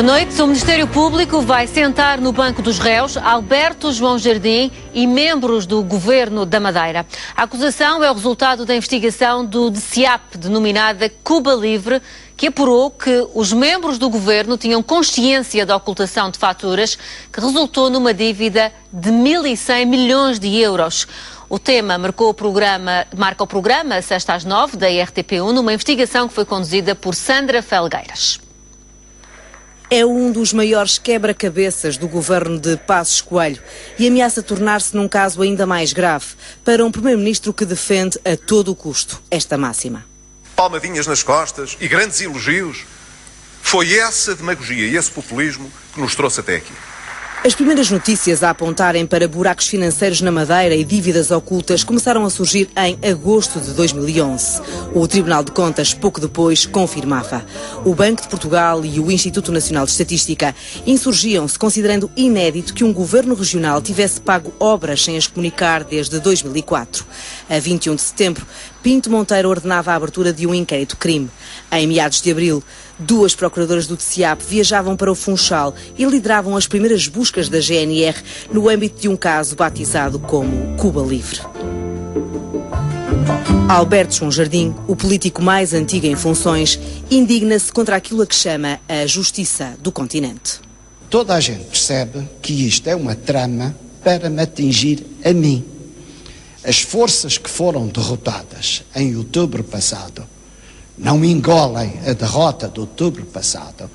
noite, o Ministério Público vai sentar no banco dos réus Alberto João Jardim e membros do Governo da Madeira. A acusação é o resultado da investigação do DCIAP, denominada Cuba Livre, que apurou que os membros do Governo tinham consciência da ocultação de faturas, que resultou numa dívida de 1.100 milhões de euros. O tema marca o programa sexta às 9 da RTP1, numa investigação que foi conduzida por Sandra Felgueiras. É um dos maiores quebra-cabeças do governo de Passos Coelho e ameaça tornar-se num caso ainda mais grave para um primeiro-ministro que defende a todo o custo esta máxima. Palmadinhas nas costas e grandes elogios. Foi essa demagogia e esse populismo que nos trouxe até aqui. As primeiras notícias a apontarem para buracos financeiros na Madeira e dívidas ocultas começaram a surgir em agosto de 2011. O Tribunal de Contas, pouco depois, confirmava. O Banco de Portugal e o Instituto Nacional de Estatística insurgiam-se, considerando inédito que um governo regional tivesse pago obras sem as comunicar desde 2004. A 21 de setembro, Pinto Monteiro ordenava a abertura de um inquérito-crime. Em meados de abril, 2 procuradoras do DCIAP viajavam para o Funchal e lideravam as primeiras buscas da GNR no âmbito de um caso batizado como Cuba Livre. Alberto João Jardim, o político mais antigo em funções, indigna-se contra aquilo a que chama a justiça do continente. Toda a gente percebe que isto é uma trama para me atingir a mim. As forças que foram derrotadas em outubro passado não engolem a derrota de outubro passado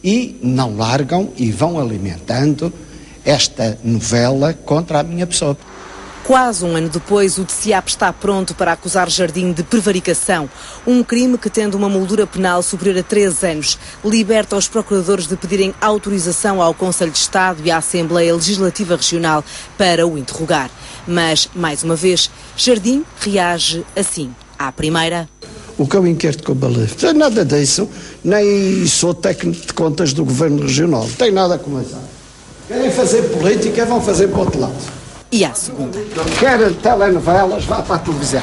e não largam e vão alimentando esta novela contra a minha pessoa. Quase um ano depois, o DCIAP está pronto para acusar Jardim de prevaricação, um crime que, tendo uma moldura penal superior a 3 anos, liberta os procuradores de pedirem autorização ao Conselho de Estado e à Assembleia Legislativa Regional para o interrogar. Mas, mais uma vez, Jardim reage assim à primeira. O que é o inquérito Cuba Livre? Não tem nada disso, nem sou técnico de contas do Governo Regional, não tem nada a começar. Querem fazer política, vão fazer para o outro lado. E à segunda. Querem telenovelas, vá para a televisão.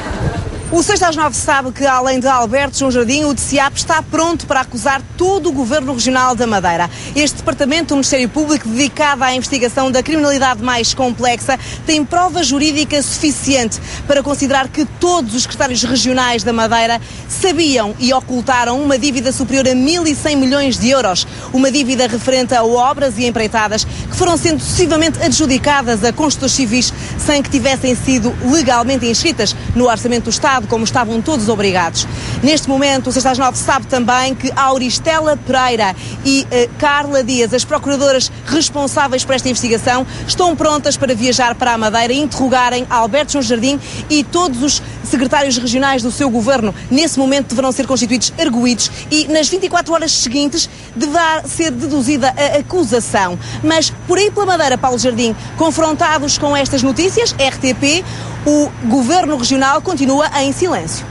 O 6 às 9 sabe que, além de Alberto João Jardim, o DCIAP está pronto para acusar todo o Governo Regional da Madeira. Este departamento do Ministério Público, dedicado à investigação da criminalidade mais complexa, tem prova jurídica suficiente para considerar que todos os secretários regionais da Madeira sabiam e ocultaram uma dívida superior a 1.100 milhões de euros. Uma dívida referente a obras e empreitadas que foram sendo sucessivamente adjudicadas a construtores civis sem que tivessem sido legalmente inscritas no Orçamento do Estado, como estavam todos obrigados. Neste momento, o 6 às 9 sabe também que Auristela Pereira e Carla Dias, as procuradoras responsáveis por esta investigação, estão prontas para viajar para a Madeira e interrogarem Alberto João Jardim e todos os secretários regionais do seu governo. Nesse momento deverão ser constituídos arguidos e nas 24 horas seguintes deverá ser deduzida a acusação. Mas por aí pela Madeira, Paulo Jardim, confrontados com estas notícias, RTP, o Governo Regional continua em silêncio.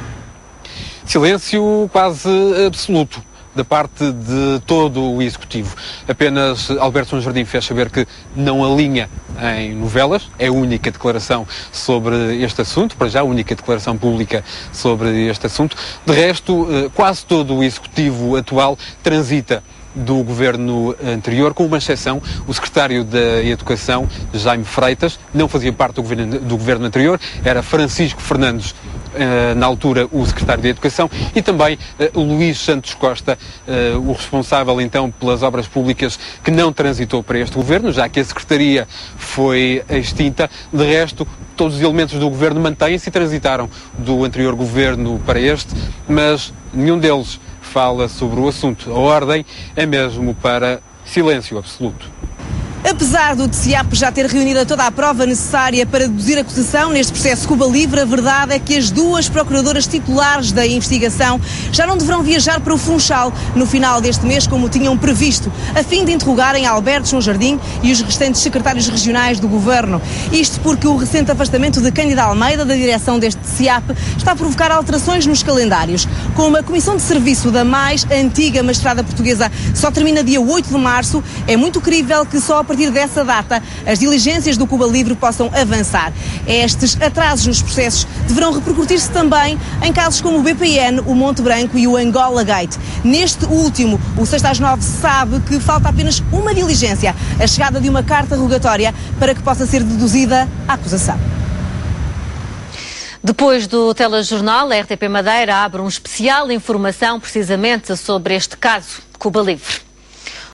Silêncio quase absoluto da parte de todo o Executivo. Apenas Alberto João Jardim fez saber que não alinha em novelas, é a única declaração sobre este assunto, para já a única declaração pública sobre este assunto. De resto, quase todo o Executivo atual transita do governo anterior, com uma exceção, o secretário da Educação, Jaime Freitas, não fazia parte do governo anterior, era Francisco Fernandes, na altura o secretário da Educação, e também o Luís Santos Costa, o responsável então pelas obras públicas, que não transitou para este governo, já que a secretaria foi extinta. De resto, todos os elementos do governo mantêm-se e transitaram do anterior governo para este, mas nenhum deles fala sobre o assunto. A ordem é mesmo para silêncio absoluto. Apesar do DCIAP já ter reunido toda a prova necessária para deduzir a acusação neste processo Cuba Livre, a verdade é que as 2 procuradoras titulares da investigação já não deverão viajar para o Funchal no final deste mês, como tinham previsto, a fim de interrogarem Alberto João Jardim e os restantes secretários regionais do governo. Isto porque o recente afastamento de Cândida Almeida da direção deste DCIAP está a provocar alterações nos calendários. Como a comissão de serviço da mais antiga magistrada portuguesa só termina dia 8 de março, é muito crível que só a partir partir dessa data as diligências do Cuba Livre possam avançar. Estes atrasos nos processos deverão repercutir-se também em casos como o BPN, o Monte Branco e o Angola Gate. Neste último, o 6 às 9 sabe que falta apenas uma diligência, a chegada de uma carta rogatória para que possa ser deduzida a acusação. Depois do telejornal, a RTP Madeira abre um especial informação precisamente sobre este caso, Cuba Livre.